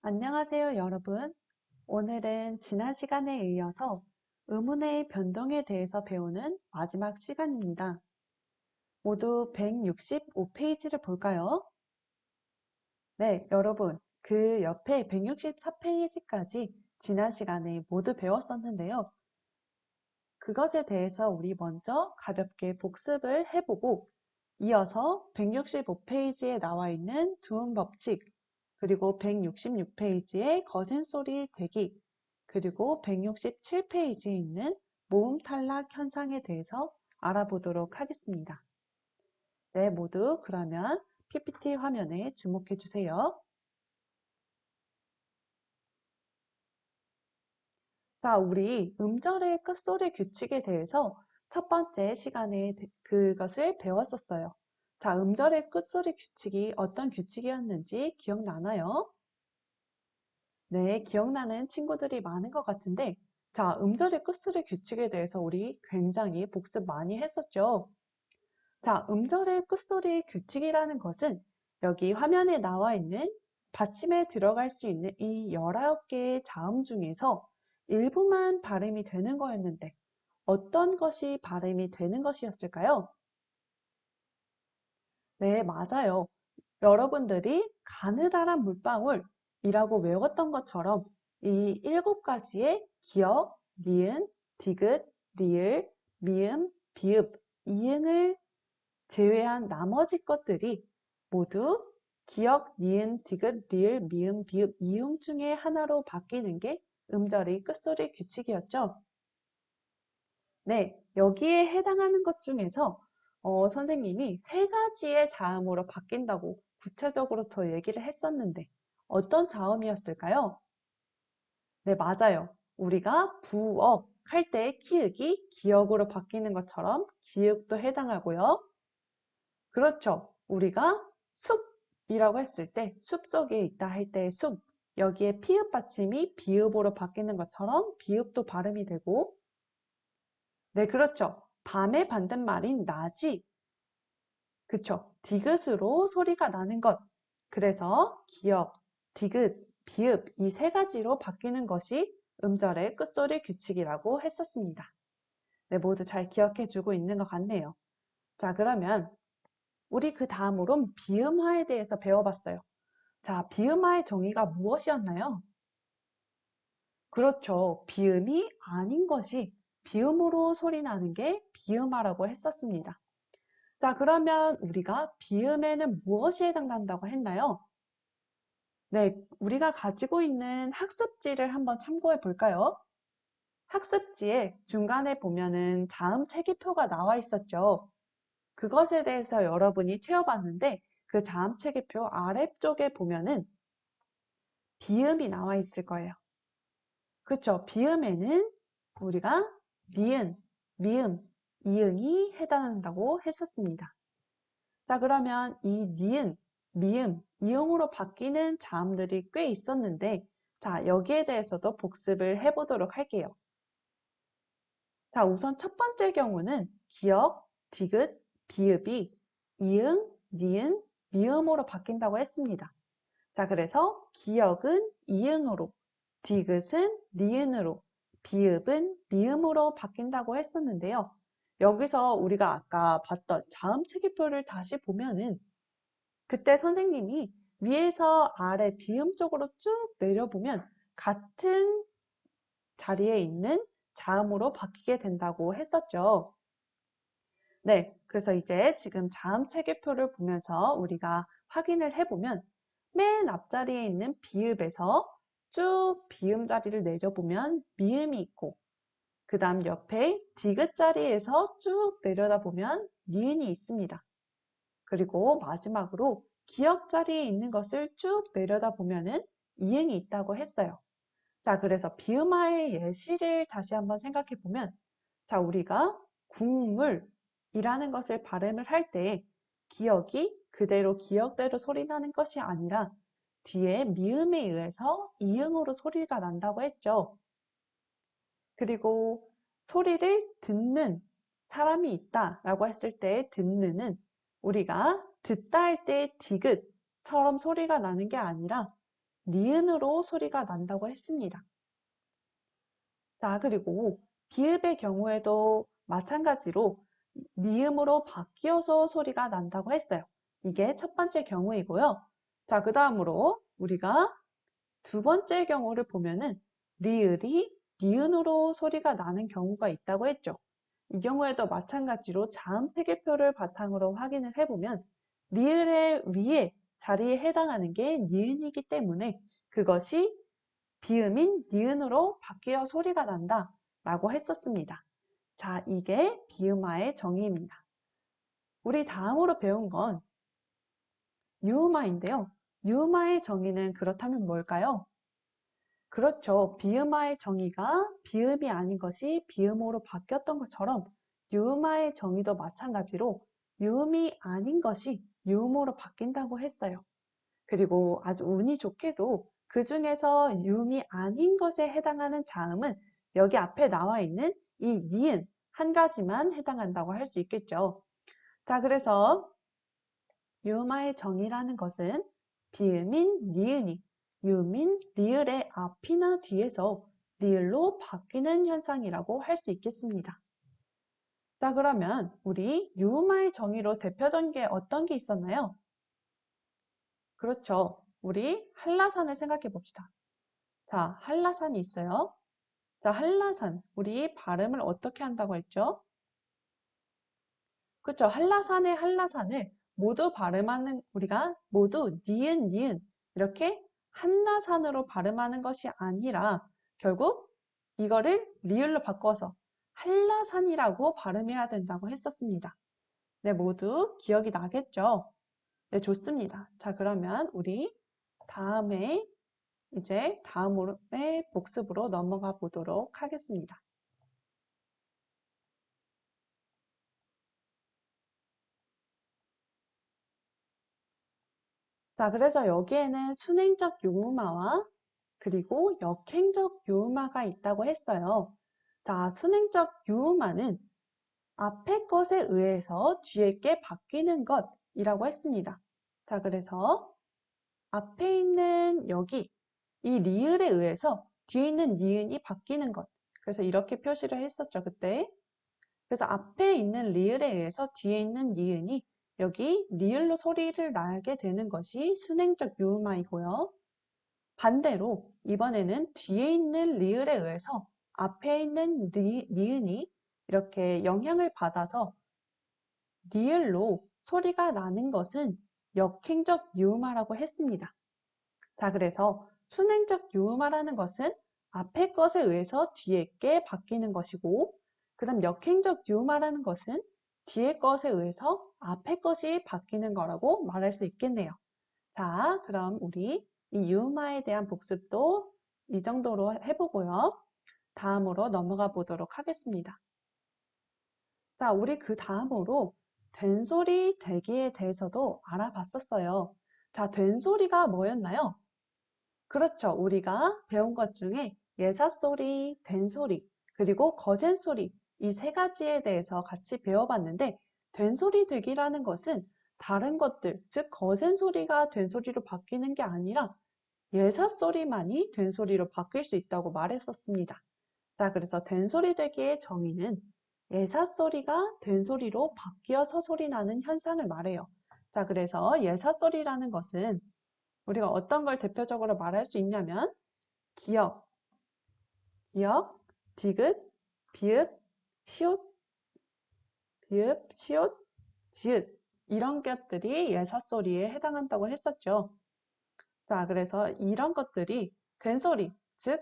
안녕하세요, 여러분. 오늘은 지난 시간에 이어서 의문의 변동에 대해서 배우는 마지막 시간입니다. 모두 165페이지를 볼까요? 네, 여러분. 그 옆에 164페이지까지 지난 시간에 모두 배웠었는데요. 그것에 대해서 우리 먼저 가볍게 복습을 해보고 이어서 165페이지에 나와 있는 두음 법칙, 그리고 166페이지의 거센소리 대기, 그리고 167페이지에 있는 모음 탈락 현상에 대해서 알아보도록 하겠습니다. 네, 모두 그러면 PPT 화면에 주목해 주세요. 자, 우리 음절의 끝소리 규칙에 대해서 첫 번째 시간에 그것을 배웠었어요. 자, 음절의 끝소리 규칙이 어떤 규칙이었는지 기억나나요? 네, 기억나는 친구들이 많은 것 같은데, 자, 음절의 끝소리 규칙에 대해서 우리 굉장히 복습 많이 했었죠. 자, 음절의 끝소리 규칙이라는 것은 여기 화면에 나와 있는 받침에 들어갈 수 있는 이 19개의 자음 중에서 일부만 발음이 되는 거였는데 어떤 것이 발음이 되는 것이었을까요? 네, 맞아요. 여러분들이 가느다란 물방울이라고 외웠던 것처럼 이 7가지의 기역, 니은, 디귿, 리을, 미음, 비읍, 이응을 제외한 나머지 것들이 모두 기역, 니은, 디귿, 리을, 미음, 비읍, 이응 중에 하나로 바뀌는 게 음절의 끝소리 규칙이었죠. 네, 여기에 해당하는 것 중에서 선생님이 3가지의 자음으로 바뀐다고 구체적으로 더 얘기를 했었는데 어떤 자음이었을까요? 네, 맞아요. 우리가 부엌 할 때 키읔이 기역으로 바뀌는 것처럼 기역도 해당하고요. 그렇죠. 우리가 숲이라고 했을 때 숲속에 있다 할 때 숲, 여기에 피읍 받침이 비읍으로 바뀌는 것처럼 비읍도 발음이 되고 네, 그렇죠. 밤의 반대말인 낮이 그쵸. 디귿으로 소리가 나는 것. 그래서 기역, 디귿, 비읍 이 3가지로 바뀌는 것이 음절의 끝소리 규칙이라고 했었습니다. 네, 모두 잘 기억해 주고 있는 것 같네요. 자, 그러면 우리 그 다음으로 비음화에 대해서 배워봤어요. 자, 비음화의 정의가 무엇이었나요? 그렇죠. 비음이 아닌 것이 비음으로 소리 나는 게 비음화라고 했었습니다. 자, 그러면 우리가 비음에는 무엇이 해당한다고 했나요? 네, 우리가 가지고 있는 학습지를 한번 참고해 볼까요? 학습지에 중간에 보면은 자음 체계표가 나와 있었죠. 그것에 대해서 여러분이 채워봤는데 그 자음 체계표 아래쪽에 보면은 비음이 나와 있을 거예요. 그렇죠? 비음에는 우리가 니은, 미음, 이응이 해당한다고 했었습니다. 자, 그러면 이 니은, 미음, 이응으로 바뀌는 자음들이 꽤 있었는데, 자, 여기에 대해서도 복습을 해보도록 할게요. 자, 우선 첫 번째 경우는 기역, 디귿, 비읍이 이응, 니은, 미음으로 바뀐다고 했습니다. 자, 그래서 기역은 이응으로, 디귿은 니은으로, 비읍은 미음으로 바뀐다고 했었는데요. 여기서 우리가 아까 봤던 자음 체계표를 다시 보면은 그때 선생님이 위에서 아래 비음 쪽으로 쭉 내려보면 같은 자리에 있는 자음으로 바뀌게 된다고 했었죠. 네, 그래서 이제 지금 자음 체계표를 보면서 우리가 확인을 해보면 맨 앞자리에 있는 비읍에서 쭉 비음 자리를 내려보면 미음이 있고 그 다음 옆에 디귿 자리에서 쭉 내려다보면 니은이 있습니다. 그리고 마지막으로 기역 자리에 있는 것을 쭉 내려다보면은 이응이 있다고 했어요. 자, 그래서 비음화의 예시를 다시 한번 생각해 보면 자, 우리가 국물이라는 것을 발음을 할 때 기역이 그대로 기역대로 소리 나는 것이 아니라 뒤에 미음에 의해서 이응으로 소리가 난다고 했죠. 그리고 소리를 듣는 사람이 있다라고 했을 때 듣는은 우리가 듣다 할 때 디귿처럼 소리가 나는 게 아니라 니은으로 소리가 난다고 했습니다. 자, 그리고 비읍의 경우에도 마찬가지로 니음으로 바뀌어서 소리가 난다고 했어요. 이게 첫 번째 경우이고요. 자, 그 다음으로 우리가 두 번째 경우를 보면은 리을이 니은으로 소리가 나는 경우가 있다고 했죠. 이 경우에도 마찬가지로 자음 태계표를 바탕으로 확인을 해보면 리을의 위에 자리에 해당하는 게 니은이기 때문에 그것이 비음인 니은으로 바뀌어 소리가 난다 라고 했었습니다. 자, 이게 비음화의 정의입니다. 우리 다음으로 배운 건 유음화인데요. 유음화의 정의는 그렇다면 뭘까요? 그렇죠. 비음화의 정의가 비음이 아닌 것이 비음으로 바뀌었던 것처럼 유음화의 정의도 마찬가지로 유음이 아닌 것이 유음으로 바뀐다고 했어요. 그리고 아주 운이 좋게도 그 중에서 유음이 아닌 것에 해당하는 자음은 여기 앞에 나와 있는 이 니은 한 가지만 해당한다고 할 수 있겠죠. 자, 그래서 유음화의 정의라는 것은 비음인 니은이 유음인 리을의 앞이나 뒤에서 리을로 바뀌는 현상이라고 할 수 있겠습니다. 자, 그러면 우리 유음화의 정의로 대표적인 게 어떤 게 있었나요? 그렇죠. 우리 한라산을 생각해 봅시다. 자, 한라산이 있어요. 자, 한라산. 우리 발음을 어떻게 한다고 했죠? 그렇죠. 한라산의 한라산을 모두 발음하는 우리가 모두 니은 니은 이렇게 한라산으로 발음하는 것이 아니라 결국 이거를 리을로 바꿔서 한라산이라고 발음해야 된다고 했었습니다. 네, 모두 기억이 나겠죠? 네, 좋습니다. 자, 그러면 우리 다음에 이제 다음의 복습으로 넘어가 보도록 하겠습니다. 자, 그래서 여기에는 순행적 요음화와 그리고 역행적 요음화가 있다고 했어요. 자, 순행적 요음화는 앞에 것에 의해서 뒤에 게 바뀌는 것이라고 했습니다. 자, 그래서 앞에 있는 여기 이 리을에 의해서 뒤에 있는 니은이 바뀌는 것. 그래서 이렇게 표시를 했었죠, 그때. 그래서 앞에 있는 리을에 의해서 뒤에 있는 니은이 여기 리을로 소리를 나게 되는 것이 순행적 요음화이고요. 반대로 이번에는 뒤에 있는 리을에 의해서 앞에 있는 니은이 이렇게 영향을 받아서 리을로 소리가 나는 것은 역행적 요음화라고 했습니다. 자, 그래서 순행적 요음화라는 것은 앞에 것에 의해서 뒤에 게 바뀌는 것이고, 그 다음 역행적 요음화라는 것은 뒤에 것에 의해서 앞에 것이 바뀌는 거라고 말할 수 있겠네요. 자, 그럼 우리 이 요음화에 대한 복습도 이 정도로 해보고요. 다음으로 넘어가 보도록 하겠습니다. 자, 우리 그 다음으로 된소리 되기에 대해서도 알아봤었어요. 자, 된소리가 뭐였나요? 그렇죠. 우리가 배운 것 중에 예사소리, 된소리, 그리고 거센소리 이 세 가지에 대해서 같이 배워봤는데 된소리 되기라는 것은 다른 것들, 즉 거센소리가 된소리로 바뀌는 게 아니라 예사소리만이 된소리로 바뀔 수 있다고 말했었습니다. 자, 그래서 된소리 되기의 정의는 예사소리가 된소리로 바뀌어서 소리 나는 현상을 말해요. 자, 그래서 예사소리라는 것은 우리가 어떤 걸 대표적으로 말할 수 있냐면 기역, 기역, 디귿, 비읍, 시옷, 비읍, 시옷, 지읒 이런 것들이 예사소리에 해당한다고 했었죠. 자, 그래서 이런 것들이 된소리, 즉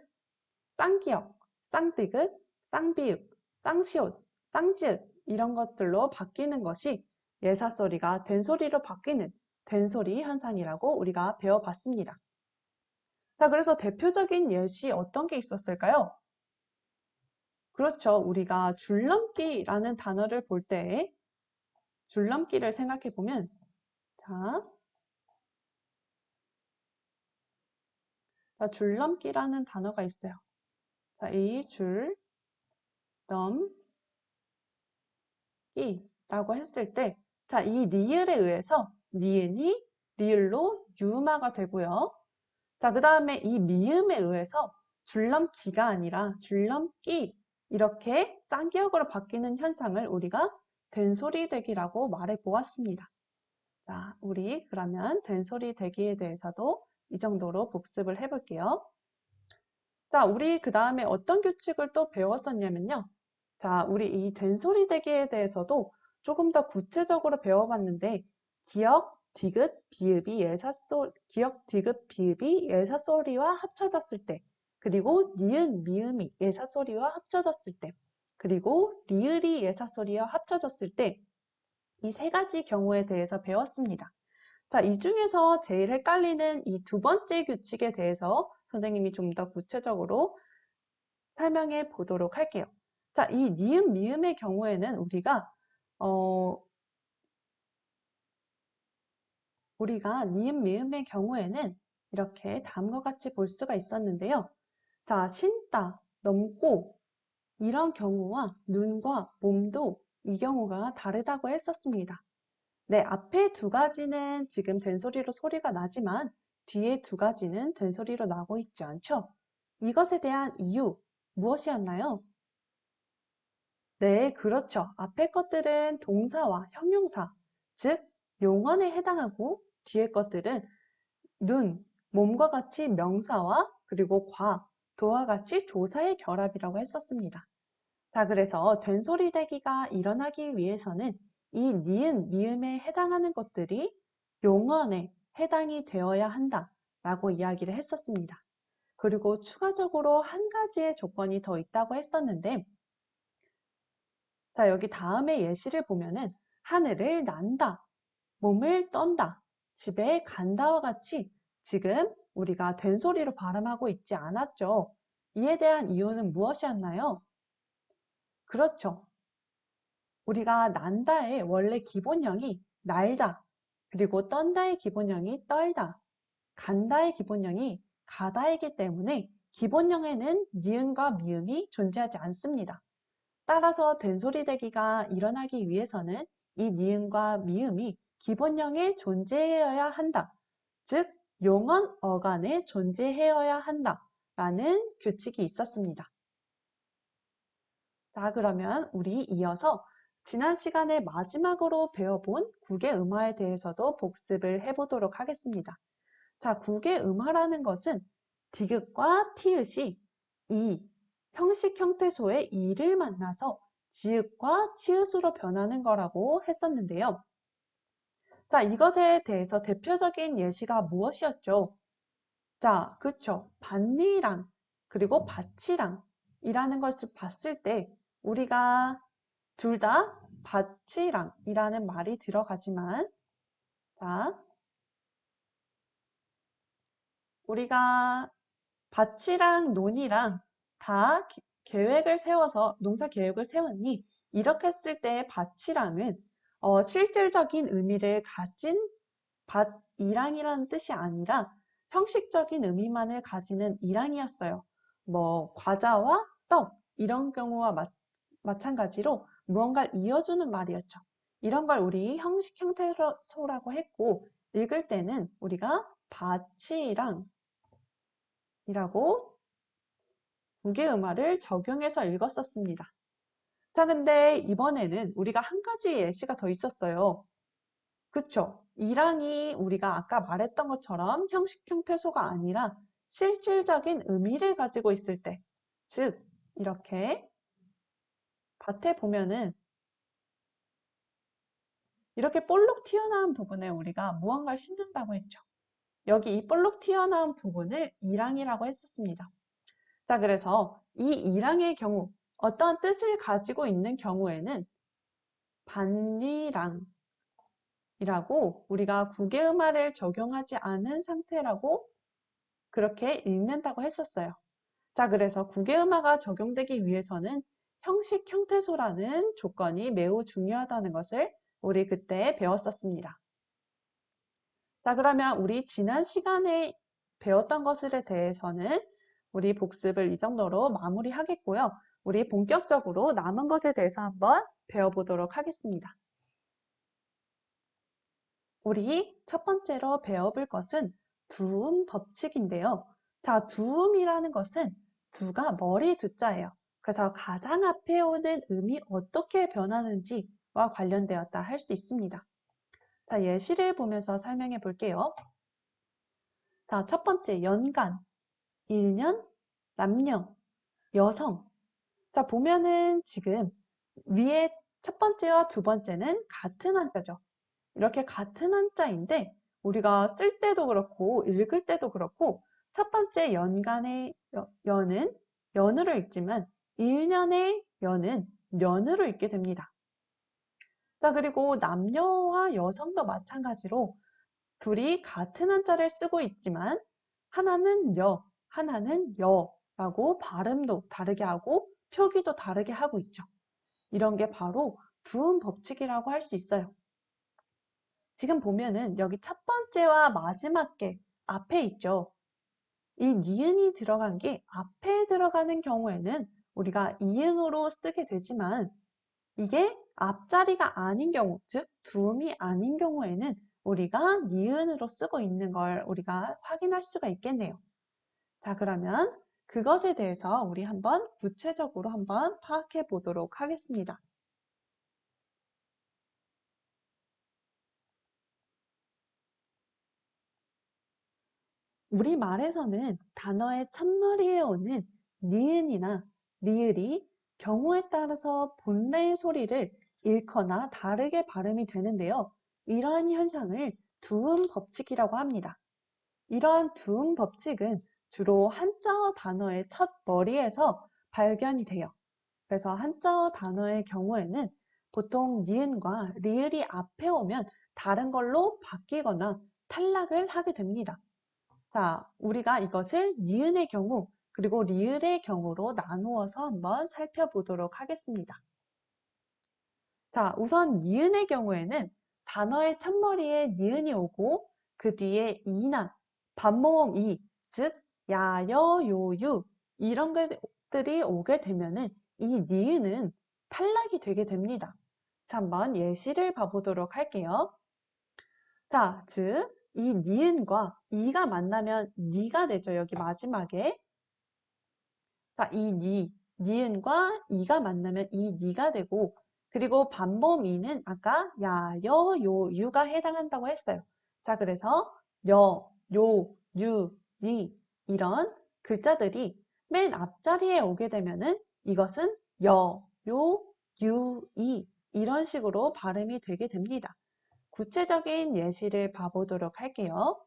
쌍기역, 쌍디귿, 쌍비읍, 쌍시옷, 쌍지읒 이런 것들로 바뀌는 것이 예사소리가 된소리로 바뀌는 된소리 현상이라고 우리가 배워봤습니다. 자, 그래서 대표적인 예시 어떤 게 있었을까요? 그렇죠. 우리가 줄넘기라는 단어를 볼 때 줄넘기를 생각해 보면 자, 줄넘기라는 단어가 있어요. 자, 이 줄넘기라고 했을 때 자, 이 리을에 의해서 니은이 리을로 유음화가 되고요. 자, 그 다음에 이 미음에 의해서 줄넘기가 아니라 줄넘기 이렇게 쌍기역으로 바뀌는 현상을 우리가 된소리되기라고 말해 보았습니다. 자, 우리 그러면 된소리되기에 대해서도 이 정도로 복습을 해볼게요. 자, 우리 그 다음에 어떤 규칙을 또 배웠었냐면요. 자, 우리 이 된소리되기에 대해서도 조금 더 구체적으로 배워봤는데 기역, 디귿, 비읍이 기역, 디귿, 비읍이 예사소리와 합쳐졌을 때, 그리고 니은, 미음이 예사소리와 합쳐졌을 때, 그리고 리을이 예사소리와 합쳐졌을 때, 이 세 가지 경우에 대해서 배웠습니다. 자, 이 중에서 제일 헷갈리는 이 두 번째 규칙에 대해서 선생님이 좀 더 구체적으로 설명해 보도록 할게요. 자, 이 니은, 미음의 경우에는 우리가 니은, 미음의 경우에는 이렇게 다음과 같이 볼 수가 있었는데요. 자, 신다, 넘고 이런 경우와 눈과 몸도 이 경우가 다르다고 했었습니다. 네, 앞에 두 가지는 지금 된소리로 소리가 나지만 뒤에 두 가지는 된소리로 나고 있지 않죠? 이것에 대한 이유 무엇이었나요? 네, 그렇죠. 앞에 것들은 동사와 형용사, 즉 용언에 해당하고 뒤에 것들은 눈, 몸과 같이 명사와 그리고 도와 같이 조사의 결합이라고 했었습니다. 자, 그래서 된소리 대기가 일어나기 위해서는 이 니은, 미음에 해당하는 것들이 용언에 해당이 되어야 한다라고 이야기를 했었습니다. 그리고 추가적으로 한 가지의 조건이 더 있다고 했었는데, 자, 여기 다음에 예시를 보면은 하늘을 난다, 몸을 떤다, 집에 간다와 같이 지금 우리가 된소리로 발음하고 있지 않았죠. 이에 대한 이유는 무엇이었나요? 그렇죠. 우리가 난다의 원래 기본형이 날다, 그리고 떤다의 기본형이 떨다, 간다의 기본형이 가다이기 때문에 기본형에는 니은과 미음이 존재하지 않습니다. 따라서 된소리대기가 일어나기 위해서는 이 니은과 미음이 기본형에 존재해야 한다. 즉, 용언 어간에 존재해야 한다. 라는 규칙이 있었습니다. 자, 그러면 우리 이어서 지난 시간에 마지막으로 배워본 국의 음화에 대해서도 복습을 해보도록 하겠습니다. 자, 국의 음화라는 것은 디귿과 티읕이 형식 형태소의 이를 만나서 지읒과 치읒으로 변하는 거라고 했었는데요. 자, 이것에 대해서 대표적인 예시가 무엇이었죠? 자, 그쵸. 반리랑 그리고 밭이랑 이라는 것을 봤을 때 우리가 둘 다 밭이랑 이라는 말이 들어가지만 자, 우리가 밭이랑 논이랑 다 계획을 세워서 농사 계획을 세웠니 이렇게 했을 때 밭이랑은 실질적인 의미를 가진 밭이랑이라는 뜻이 아니라 형식적인 의미만을 가지는 이랑이었어요. 뭐 과자와 떡 이런 경우와 마찬가지로 무언가를 이어주는 말이었죠. 이런 걸 우리 형식 형태소라고 했고 읽을 때는 우리가 밭이랑 이라고 국의음화를 적용해서 읽었었습니다. 자, 근데 이번에는 우리가 한 가지 예시가 더 있었어요. 그쵸? 이랑이 우리가 아까 말했던 것처럼 형식 형태소가 아니라 실질적인 의미를 가지고 있을 때, 즉 이렇게 밭에 보면은 이렇게 볼록 튀어나온 부분에 우리가 무언가를 심는다고 했죠. 여기 이 볼록 튀어나온 부분을 이랑이라고 했었습니다. 자, 그래서 이 이랑의 경우 어떤 뜻을 가지고 있는 경우에는 반리랑이라고 우리가 국의음화를 적용하지 않은 상태라고 그렇게 읽는다고 했었어요. 자, 그래서 국의음화가 적용되기 위해서는 형식 형태소라는 조건이 매우 중요하다는 것을 우리 그때 배웠었습니다. 자, 그러면 우리 지난 시간에 배웠던 것에 대해서는 우리 복습을 이 정도로 마무리하겠고요. 우리 본격적으로 남은 것에 대해서 한번 배워보도록 하겠습니다. 우리 첫 번째로 배워볼 것은 두음 법칙인데요. 자, 두음이라는 것은 두가 머리 두자예요. 그래서 가장 앞에 오는 음이 어떻게 변하는지와 관련되었다 할 수 있습니다. 자, 예시를 보면서 설명해 볼게요. 자, 첫 번째, 연간, 일년, 남녀, 여성. 자, 보면은 지금 위에 첫 번째와 두 번째는 같은 한자죠. 이렇게 같은 한자인데 우리가 쓸 때도 그렇고 읽을 때도 그렇고 첫 번째 연간의 연은 연으로 읽지만 1년의 연은 년으로 읽게 됩니다. 자, 그리고 남녀와 여성도 마찬가지로 둘이 같은 한자를 쓰고 있지만 하나는 여, 하나는 여라고 발음도 다르게 하고 표기도 다르게 하고 있죠. 이런 게 바로 두음 법칙이라고 할 수 있어요. 지금 보면은 여기 첫 번째와 마지막 게 앞에 있죠. 이 니은이 들어간 게 앞에 들어가는 경우에는 우리가 이응으로 쓰게 되지만 이게 앞자리가 아닌 경우, 즉 두음이 아닌 경우에는 우리가 니은으로 쓰고 있는 걸 우리가 확인할 수가 있겠네요. 자, 그러면 그것에 대해서 우리 한번 구체적으로 한번 파악해 보도록 하겠습니다. 우리말에서는 단어의 첫머리에 오는 니은이나 리을이 경우에 따라서 본래의 소리를 잃거나 다르게 발음이 되는데요. 이러한 현상을 두음 법칙이라고 합니다. 이러한 두음 법칙은 주로 한자어 단어의 첫 머리에서 발견이 돼요. 그래서 한자어 단어의 경우에는 보통 니은과 리을이 앞에 오면 다른 걸로 바뀌거나 탈락을 하게 됩니다. 자, 우리가 이것을 니은의 경우 그리고 리을의 경우로 나누어서 한번 살펴보도록 하겠습니다. 자, 우선 니은의 경우에는 단어의 첫머리에 니은이 오고 그 뒤에 이나 반모음 이, 즉 야, 여, 요, 유 이런 것들이 오게 되면은 이 니은은 탈락이 되게 됩니다. 자, 한번 예시를 봐보도록 할게요. 자, 즉 이 니은과 이가 만나면 니가 되죠. 여기 마지막에. 자, 이 니은과 이가 만나면 이 니가 되고 그리고 반모음 이는 아까 야, 여, 요, 유가 해당한다고 했어요. 자, 그래서 여, 요, 유, 니 이런 글자들이 맨 앞자리에 오게 되면은 이것은 여, 요, 유, 이 이런 식으로 발음이 되게 됩니다. 구체적인 예시를 봐보도록 할게요.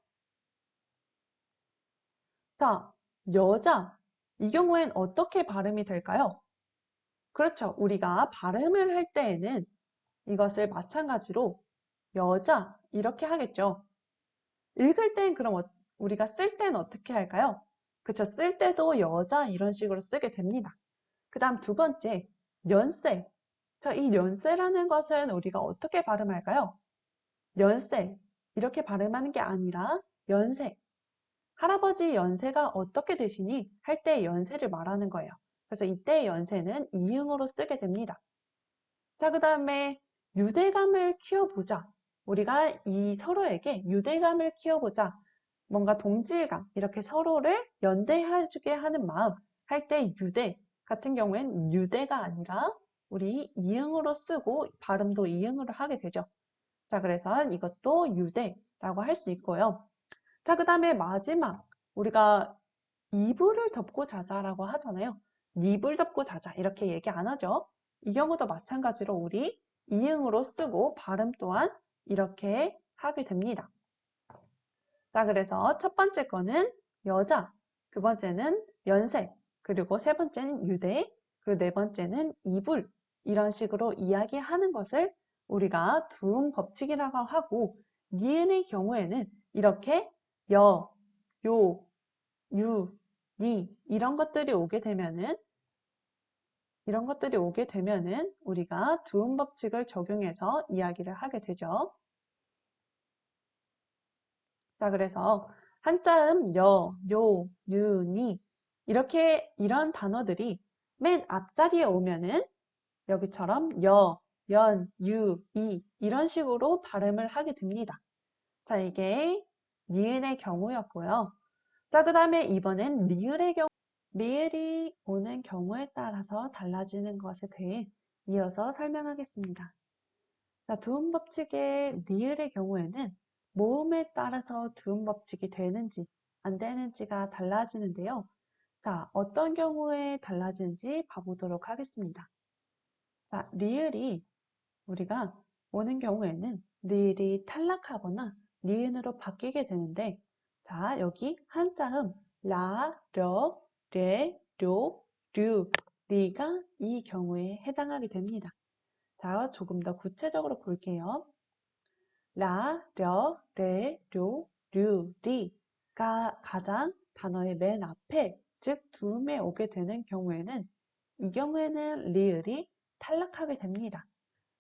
자, 여자. 이 경우엔 어떻게 발음이 될까요? 그렇죠. 우리가 발음을 할 때에는 이것을 마찬가지로 여자 이렇게 하겠죠. 읽을 땐 그럼 우리가 쓸 때는 어떻게 할까요? 그쵸. 쓸 때도 여자 이런 식으로 쓰게 됩니다. 그 다음 두 번째, 연세. 자, 이 연세라는 것은 우리가 어떻게 발음할까요? 연세 이렇게 발음하는 게 아니라 연세. 할아버지 연세가 어떻게 되시니? 할 때 연세를 말하는 거예요. 그래서 이때 연세는 이응으로 쓰게 됩니다. 자, 그 다음에 유대감을 키워보자. 우리가 이 서로에게 유대감을 키워보자. 뭔가 동질감, 이렇게 서로를 연대해주게 하는 마음. 할 때 유대 같은 경우엔 유대가 아니라 우리 이응으로 쓰고 발음도 이응으로 하게 되죠. 자, 그래서 이것도 유대라고 할 수 있고요. 자, 그 다음에 마지막 우리가 이불을 덮고 자자라고 하잖아요. 이불 덮고 자자 이렇게 얘기 안 하죠. 이 경우도 마찬가지로 우리 이응으로 쓰고 발음 또한 이렇게 하게 됩니다. 자, 그래서 첫 번째 거는 여자, 두 번째는 연세, 그리고 세 번째는 유대, 그리고 네 번째는 이불 이런 식으로 이야기하는 것을 우리가 두음 법칙이라고 하고 니은의 경우에는 이렇게 여, 요, 유, 니 이런 것들이 오게 되면은 우리가 두음 법칙을 적용해서 이야기를 하게 되죠. 자, 그래서 한자음 여, 요, 유, 니 이렇게 이런 단어들이 맨 앞자리에 오면은 여기처럼 여, 연, 유, 이 이런 식으로 발음을 하게 됩니다. 자, 이게 니은의 경우였고요. 자, 그 다음에 이번엔 리을의 경우, 리을이 오는 경우에 따라서 달라지는 것에 대해 이어서 설명하겠습니다. 자, 두음 법칙의 리을의 경우에는 모음에 따라서 두음 법칙이 되는지 안 되는지가 달라지는데요. 자, 어떤 경우에 달라지는지 봐보도록 하겠습니다. 자, 리을이 우리가 오는 경우에는 리을이 탈락하거나 니은으로 바뀌게 되는데, 자, 여기 한자음 라, 려, 레, 료, 류, 리가 이 경우에 해당하게 됩니다. 자, 조금 더 구체적으로 볼게요. 라, 려, 레, 료, 류, 리가 가장 단어의 맨 앞에, 즉 두음에 오게 되는 경우에는 이 경우에는 리을이 탈락하게 됩니다.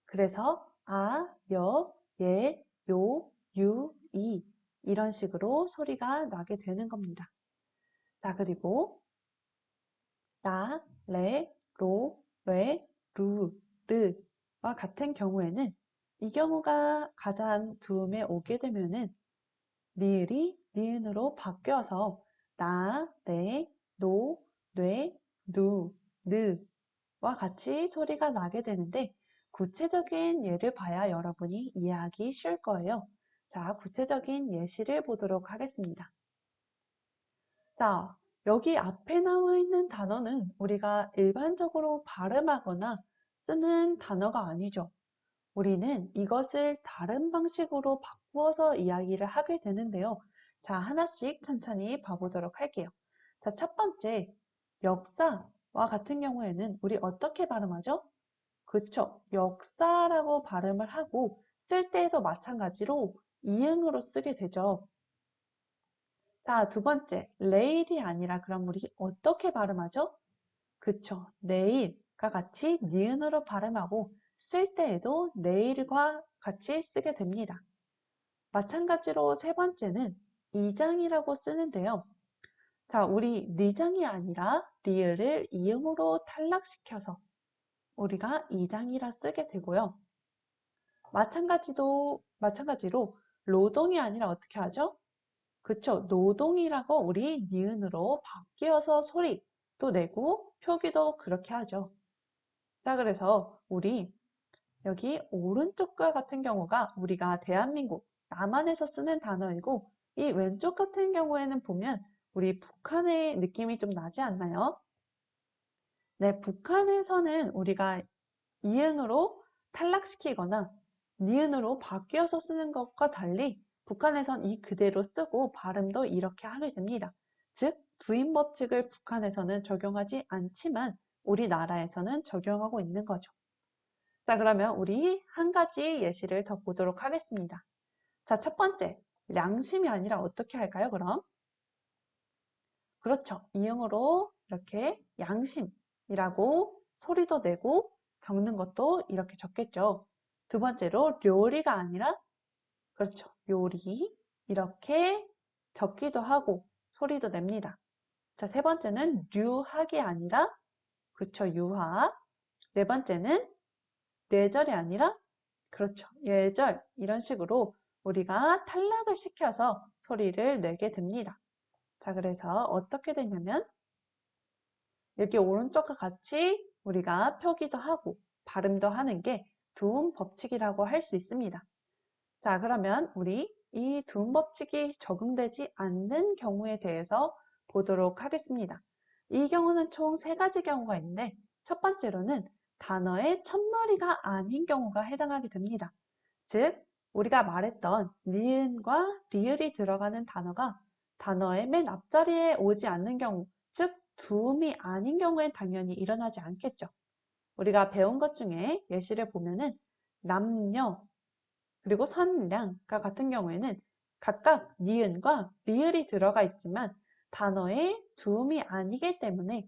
그래서 아, 여, 예, 요, 유, 이 이런 식으로 소리가 나게 되는 겁니다. 자, 그리고 라, 레, 로, 레, 루, 르와 같은 경우에는 이 경우가 가장 두음에 오게 되면은 리을이 니은으로 바뀌어서 나, 네, 노, 뇌, 누, 느와 같이 소리가 나게 되는데 구체적인 예를 봐야 여러분이 이해하기 쉬울 거예요. 자, 구체적인 예시를 보도록 하겠습니다. 자, 여기 앞에 나와 있는 단어는 우리가 일반적으로 발음하거나 쓰는 단어가 아니죠. 우리는 이것을 다른 방식으로 바꾸어서 이야기를 하게 되는데요. 자, 하나씩 천천히 봐보도록 할게요. 자, 첫 번째, 역사와 같은 경우에는 우리 어떻게 발음하죠? 그쵸. 역사라고 발음을 하고 쓸 때에도 마찬가지로 이응으로 쓰게 되죠. 자, 두 번째, 레일이 아니라 그럼 우리 어떻게 발음하죠? 그쵸. 내일과 같이 니은으로 발음하고 쓸 때에도 내일과 같이 쓰게 됩니다. 마찬가지로 세 번째는 이장이라고 쓰는데요. 자, 우리 리장이 아니라 리을을 이음으로 탈락시켜서 우리가 이장이라 쓰게 되고요. 마찬가지로 노동이 아니라 어떻게 하죠? 그쵸. 노동이라고 우리 니은으로 바뀌어서 소리도 내고 표기도 그렇게 하죠. 자, 그래서 우리 여기 오른쪽과 같은 경우가 우리가 대한민국, 남한에서 쓰는 단어이고 이 왼쪽 같은 경우에는 보면 우리 북한의 느낌이 좀 나지 않나요? 네, 북한에서는 우리가 이응으로 탈락시키거나 니은으로 바뀌어서 쓰는 것과 달리 북한에선 이 그대로 쓰고 발음도 이렇게 하게 됩니다. 즉, 부임 법칙을 북한에서는 적용하지 않지만 우리나라에서는 적용하고 있는 거죠. 자, 그러면 우리 한 가지 예시를 더 보도록 하겠습니다. 자, 첫 번째, 양심이 아니라 어떻게 할까요, 그럼? 그렇죠. 이응으로 이렇게 양심이라고 소리도 내고 적는 것도 이렇게 적겠죠. 두 번째로 요리가 아니라 그렇죠. 요리 이렇게 적기도 하고 소리도 냅니다. 자, 세 번째는 류학이 아니라 그렇죠. 유학. 네 번째는 뇌절이 아니라 그렇죠. 예절 이런 식으로 우리가 탈락을 시켜서 소리를 내게 됩니다. 자, 그래서 어떻게 되냐면 여기 오른쪽과 같이 우리가 표기도 하고 발음도 하는 게 두음 법칙이라고 할 수 있습니다. 자, 그러면 우리 이 두음 법칙이 적용되지 않는 경우에 대해서 보도록 하겠습니다. 이 경우는 총 세 가지 경우가 있는데 첫 번째로는 단어의 첫머리가 아닌 경우가 해당하게 됩니다. 즉, 우리가 말했던 니은과 리을이 들어가는 단어가 단어의 맨 앞자리에 오지 않는 경우, 즉 두음이 아닌 경우엔 당연히 일어나지 않겠죠. 우리가 배운 것 중에 예시를 보면은 남녀, 그리고 선량과 같은 경우에는 각각 니은과 리을이 들어가 있지만 단어의 두음이 아니기 때문에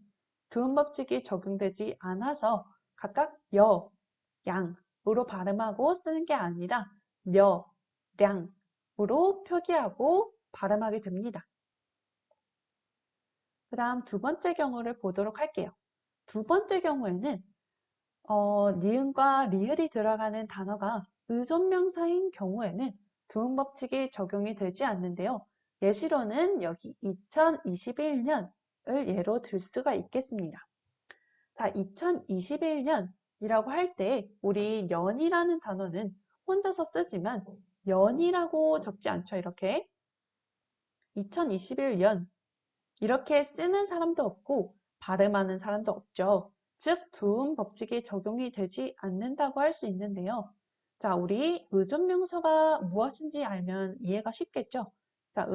두음 법칙이 적용되지 않아서 각각 여, 양으로 발음하고 쓰는 게 아니라 려, 량으로 표기하고 발음하게 됩니다. 그 다음 두 번째 경우를 보도록 할게요. 두 번째 경우에는 니은과 리을이 들어가는 단어가 의존명사인 경우에는 두음 법칙이 적용이 되지 않는데요. 예시로는 여기 2021년을 예로 들 수가 있겠습니다. 자, 2021년이라고 할 때 우리 년이라는 단어는 혼자서 쓰지만 년이라고 적지 않죠. 이렇게 2021년 이렇게 쓰는 사람도 없고 발음하는 사람도 없죠. 즉, 두음 법칙이 적용이 되지 않는다고 할 수 있는데요. 자, 우리 의존명사가 무엇인지 알면 이해가 쉽겠죠? 자,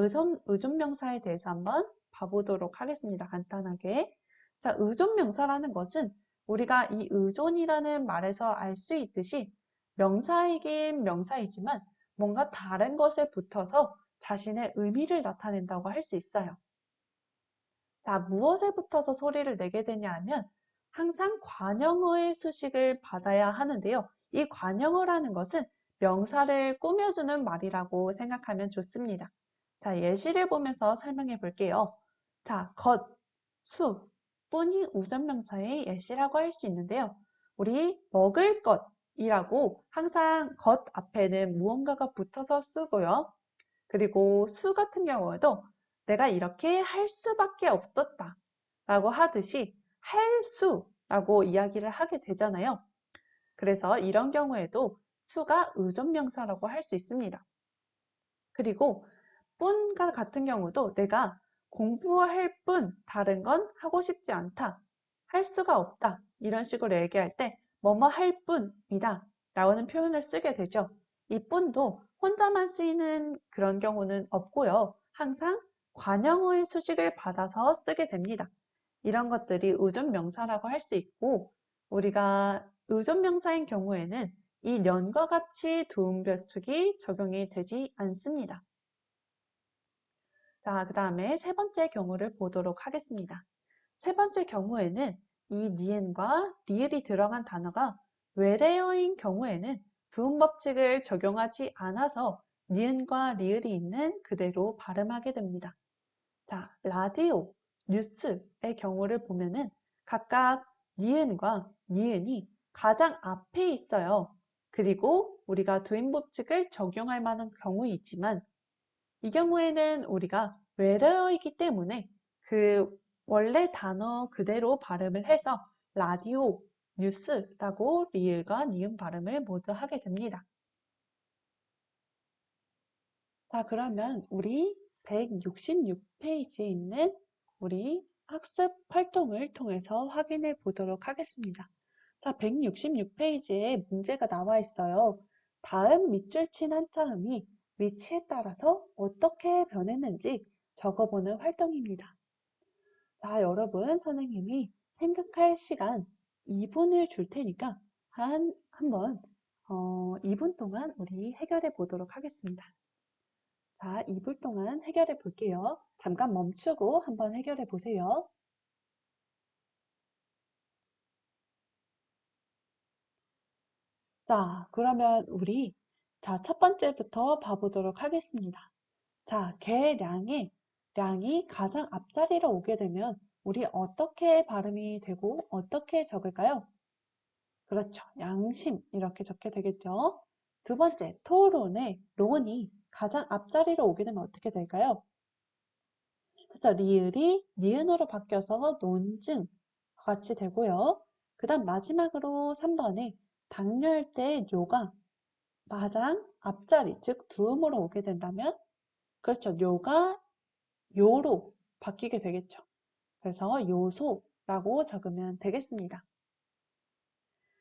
의존명사에 대해서 한번 봐보도록 하겠습니다. 간단하게. 자, 의존명사라는 것은 우리가 이 의존이라는 말에서 알 수 있듯이 명사이긴 명사이지만 뭔가 다른 것에 붙어서 자신의 의미를 나타낸다고 할 수 있어요. 자, 무엇에 붙어서 소리를 내게 되냐 하면 항상 관형어의 수식을 받아야 하는데요. 이 관형어라는 것은 명사를 꾸며주는 말이라고 생각하면 좋습니다. 자, 예시를 보면서 설명해 볼게요. 자, 것, 수, 뿐이 우전명사의 예시라고 할 수 있는데요. 우리 먹을 것이라고 항상 것 앞에는 무언가가 붙어서 쓰고요. 그리고 수 같은 경우에도 내가 이렇게 할 수밖에 없었다 라고 하듯이 할 수라고 이야기를 하게 되잖아요. 그래서 이런 경우에도 수가 의존명사라고 할 수 있습니다. 그리고 뿐과 같은 경우도 내가 공부할 뿐 다른 건 하고 싶지 않다, 할 수가 없다 이런 식으로 얘기할 때 뭐뭐 할 뿐이다 라는 표현을 쓰게 되죠. 이 뿐도 혼자만 쓰이는 그런 경우는 없고요. 항상 관형어의 수식을 받아서 쓰게 됩니다. 이런 것들이 의존명사라고 할 수 있고 우리가 의존명사인 경우에는 이 년과 같이 두음별축이 적용이 되지 않습니다. 자, 그 다음에 세 번째 경우를 보도록 하겠습니다. 세 번째 경우에는 이 니은과 리을이 들어간 단어가 외래어인 경우에는 두음 법칙을 적용하지 않아서 니은과 리을이 있는 그대로 발음하게 됩니다. 자, 라디오, 뉴스의 경우를 보면은 각각 니은과 니은이 가장 앞에 있어요. 그리고 우리가 두음 법칙을 적용할 만한 경우이지만 이 경우에는 우리가 외래어이기 때문에 그 원래 단어 그대로 발음을 해서 라디오, 뉴스라고 리을과 니은 발음을 모두 하게 됩니다. 자, 그러면 우리 166페이지에 있는 우리 학습 활동을 통해서 확인해 보도록 하겠습니다. 자, 166페이지에 문제가 나와 있어요. 다음 밑줄 친 한자음이 위치에 따라서 어떻게 변했는지 적어보는 활동입니다. 자, 여러분, 선생님이 생각할 시간 2분을 줄 테니까 한번 2분 동안 우리 해결해 보도록 하겠습니다. 자, 2분 동안 해결해 볼게요. 잠깐 멈추고 한번 해결해 보세요. 자, 그러면 우리 첫 번째부터 봐보도록 하겠습니다. 자, 개량의 량이 가장 앞자리로 오게 되면 우리 어떻게 발음이 되고 어떻게 적을까요? 그렇죠. 양심 이렇게 적게 되겠죠. 두 번째, 토론의 론이 가장 앞자리로 오게 되면 어떻게 될까요? 그렇죠. 리을이 니은으로 바뀌어서 논증 같이 되고요. 그 다음 마지막으로 3번에 당뇨할 때 요가 가장 앞자리, 즉 두음으로 오게 된다면 그렇죠. 요가 요로 바뀌게 되겠죠. 그래서 요소라고 적으면 되겠습니다.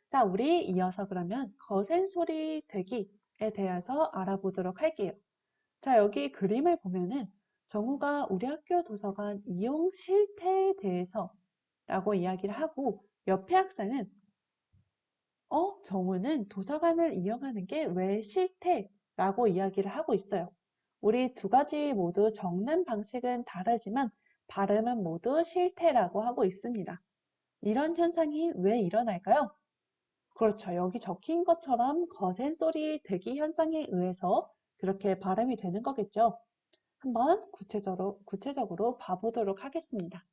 자, 우리 이어서 그러면 거센 소리 되기에 대해서 알아보도록 할게요. 자, 여기 그림을 보면은 정우가 우리 학교 도서관 이용 실태에 대해서 라고 이야기를 하고 옆에 학생은 정우는 도서관을 이용하는 게 왜 싫대라고 이야기를 하고 있어요. 우리 두 가지 모두 적는 방식은 다르지만 발음은 모두 싫대라고 하고 있습니다. 이런 현상이 왜 일어날까요? 그렇죠. 여기 적힌 것처럼 거센 소리 대기 현상에 의해서 그렇게 발음이 되는 거겠죠. 한번 구체적으로 봐보도록 하겠습니다.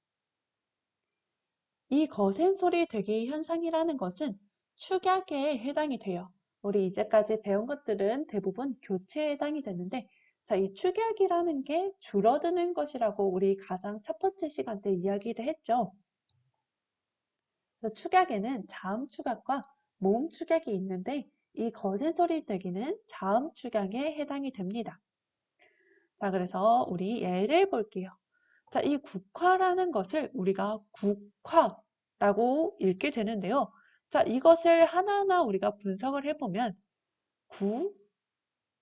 이 거센 소리 대기 현상이라는 것은 축약에 해당이 돼요. 우리 이제까지 배운 것들은 대부분 교체에 해당이 되는데 자, 이 축약이라는 게 줄어드는 것이라고 우리 가장 첫 번째 시간 때 이야기를 했죠. 그래서 축약에는 자음 축약과 모음 축약이 있는데 이 거센 소리 내기는 자음 축약에 해당이 됩니다. 자, 그래서 우리 예를 볼게요. 자, 이 국화라는 것을 우리가 국화라고 읽게 되는데요. 자, 이것을 하나하나 우리가 분석을 해보면 구,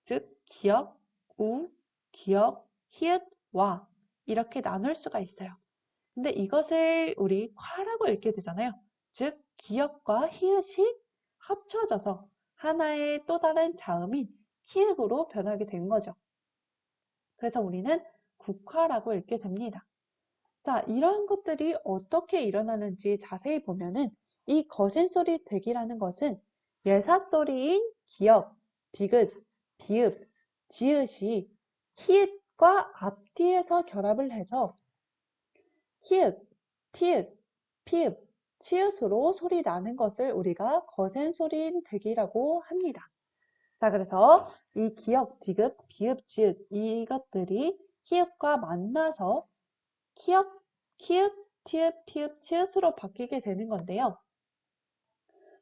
즉 기역, 우, 기역, 히읗, 와 이렇게 나눌 수가 있어요. 근데 이것을 우리 콰라고 읽게 되잖아요. 즉 기역과 히읗이 합쳐져서 하나의 또 다른 자음인 키읔으로 변하게 된 거죠. 그래서 우리는 국화라고 읽게 됩니다. 자, 이런 것들이 어떻게 일어나는지 자세히 보면은 이 거센 소리 대기라는 것은 예사소리인 기역, 디귿, 비읍, 지읒이 히읗과 앞뒤에서 결합을 해서 히읗, 티읕, 피읕, 치읓으로 소리 나는 것을 우리가 거센 소리인 대기라고 합니다. 자, 그래서 이 기역, 디귿, 비읍, 지읒 이것들이 히읗과 만나서 키읔, 키읔, 티읕, 피읕, 치읓으로 바뀌게 되는 건데요.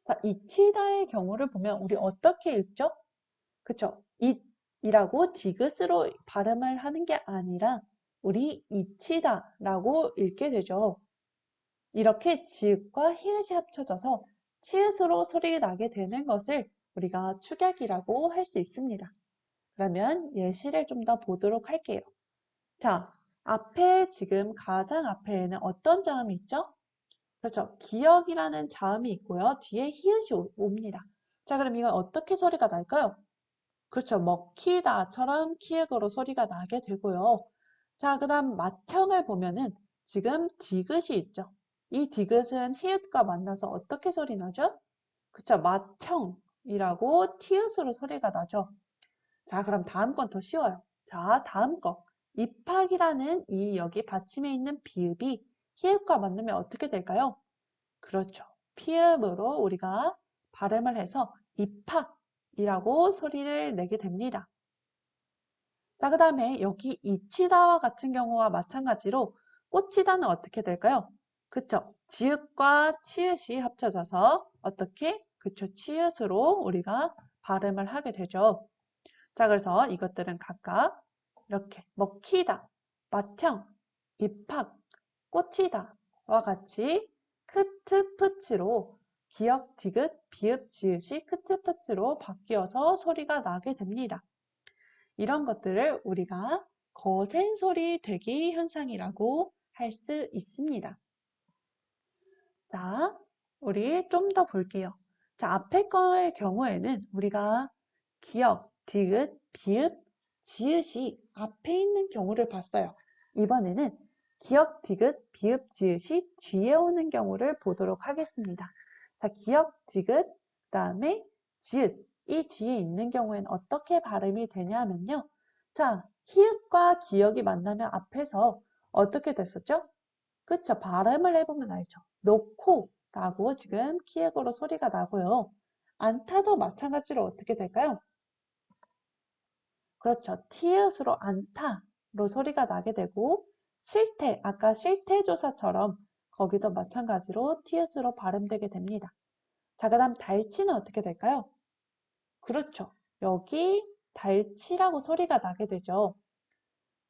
자, 이치다의 경우를 보면 우리 어떻게 읽죠? 그쵸? 이라고 디귿으로 발음을 하는 게 아니라 우리 이치다라고 읽게 되죠. 이렇게 지읒과 히읗이 합쳐져서 치읓으로 소리가 나게 되는 것을 우리가 축약이라고 할 수 있습니다. 그러면 예시를 좀 더 보도록 할게요. 자, 앞에 지금 가장 앞에는 어떤 자음이 있죠? 그렇죠. 기역이라는 자음이 있고요. 뒤에 히읗이 옵니다. 자, 그럼 이건 어떻게 소리가 날까요? 그렇죠. 먹히다처럼 키읔으로 소리가 나게 되고요. 자, 그 다음 맏형을 보면은 지금 디귿이 있죠. 이 디귿은 히읗과 만나서 어떻게 소리 나죠? 그쵸. 맏형이라고 티읕으로 소리가 나죠. 자, 그럼 다음 건 더 쉬워요. 자, 다음 거. 입학이라는 이 여기 받침에 있는 비읍이 히읗과 만나면 어떻게 될까요? 그렇죠. 피읍으로 우리가 발음을 해서 입학이라고 소리를 내게 됩니다. 자, 그 다음에 여기 이치다와 같은 경우와 마찬가지로 꽂히다는 어떻게 될까요? 그쵸. 지읒과 치읓이 합쳐져서 어떻게? 그쵸. 치읓으로 우리가 발음을 하게 되죠. 자, 그래서 이것들은 각각 이렇게 먹히다, 맏형, 입학, 꽂히다와 같이 크트프츠로 기역, 디귿, 비읍, 지읒이 크트프츠로 바뀌어서 소리가 나게 됩니다. 이런 것들을 우리가 거센 소리 되기 현상이라고 할 수 있습니다. 자, 우리 좀 더 볼게요. 자, 앞에 거의 경우에는 우리가 기역, 디귿, 비읍, 지읒이 앞에 있는 경우를 봤어요. 이번에는 기역, 디귿, 비읍, 지읒이 뒤에 오는 경우를 보도록 하겠습니다. 자, 기역, 디귿, 그 다음에 지읒, 이 뒤에 있는 경우에는 어떻게 발음이 되냐면요. 자, 히읗과 기역이 만나면 앞에서 어떻게 됐었죠? 그쵸? 발음을 해보면 알죠. 놓고 라고 지금 키읔으로 소리가 나고요. 안타도 마찬가지로 어떻게 될까요? 그렇죠. 티읕으로 안타로 소리가 나게 되고 실태, 아까 실태조사처럼 거기도 마찬가지로 티읕으로 발음되게 됩니다. 자, 그 다음 달치는 어떻게 될까요? 그렇죠. 여기 달치라고 소리가 나게 되죠.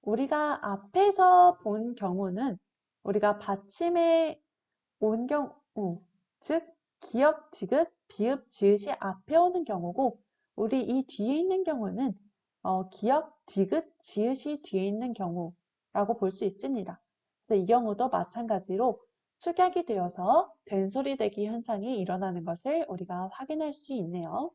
우리가 앞에서 본 경우는 우리가 받침에 온 경우, 즉 기역, 디귿, 비읍, 지읒이 앞에 오는 경우고 우리 이 뒤에 있는 경우는 기역, 디귿, 지읒이 뒤에 있는 경우라고 볼 수 있습니다. 그래서 이 경우도 마찬가지로 축약이 되어서 된소리 대기 현상이 일어나는 것을 우리가 확인할 수 있네요.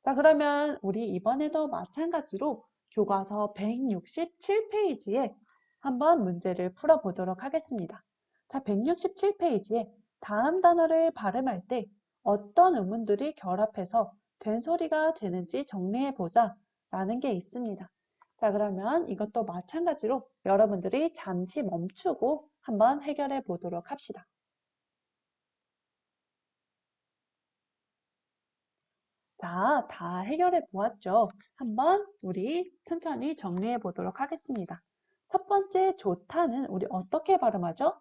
자, 그러면 우리 이번에도 마찬가지로 교과서 167페이지에 한번 문제를 풀어보도록 하겠습니다. 자, 167페이지에 다음 단어를 발음할 때 어떤 음운들이 결합해서 된소리가 되는지 정리해보자 라는 게 있습니다. 자, 그러면 이것도 마찬가지로 여러분들이 잠시 멈추고 한번 해결해 보도록 합시다. 자, 다 해결해 보았죠? 한번 우리 천천히 정리해 보도록 하겠습니다. 첫 번째 좋다는 우리 어떻게 발음하죠?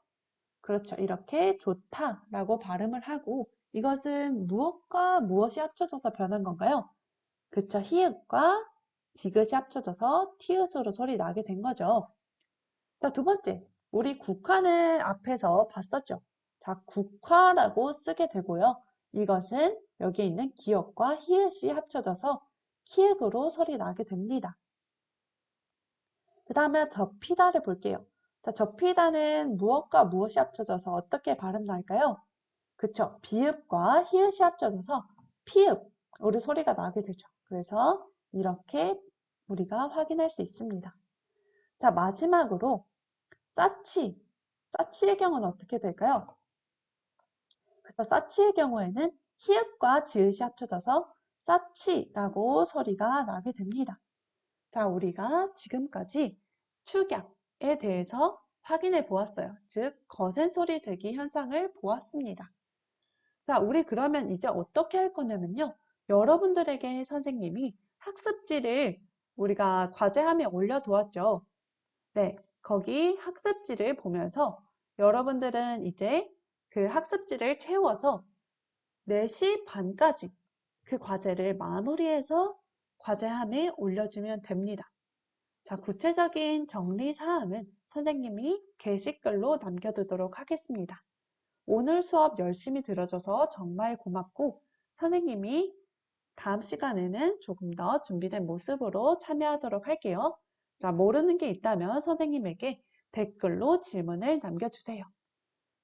그렇죠. 이렇게 좋다라고 발음을 하고 이것은 무엇과 무엇이 합쳐져서 변한 건가요? 그쵸. 히읗과 디귿이 합쳐져서 티읕으로 소리 나게 된 거죠. 자, 두 번째. 우리 국화는 앞에서 봤었죠. 자, 국화라고 쓰게 되고요. 이것은 여기에 있는 기역과 히읗이 합쳐져서 키읔으로 소리 나게 됩니다. 그 다음에 접히다를 볼게요. 자, 접히다는 무엇과 무엇이 합쳐져서 어떻게 발음 날까요? 그쵸. 비읍과 히읗이 합쳐져서 피읍으로 소리가 나게 되죠. 그래서 이렇게 우리가 확인할 수 있습니다. 자, 마지막으로 싸치. 싸치의 경우는 어떻게 될까요? 그래서 싸치의 경우에는 히읗과 지읒이 합쳐져서 싸치라고 소리가 나게 됩니다. 자, 우리가 지금까지 축약에 대해서 확인해 보았어요. 즉, 거센 소리 들기 현상을 보았습니다. 자, 우리 그러면 이제 어떻게 할 거냐면요. 여러분들에게 선생님이 학습지를 우리가 과제함에 올려두었죠. 네, 거기 학습지를 보면서 여러분들은 이제 그 학습지를 채워서 4시 반까지 그 과제를 마무리해서 과제함에 올려주면 됩니다. 자, 구체적인 정리 사항은 선생님이 게시글로 남겨두도록 하겠습니다. 오늘 수업 열심히 들어줘서 정말 고맙고 선생님이 다음 시간에는 조금 더 준비된 모습으로 참여하도록 할게요. 자, 모르는 게 있다면 선생님에게 댓글로 질문을 남겨주세요.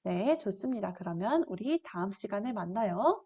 네, 좋습니다. 그러면 우리 다음 시간에 만나요.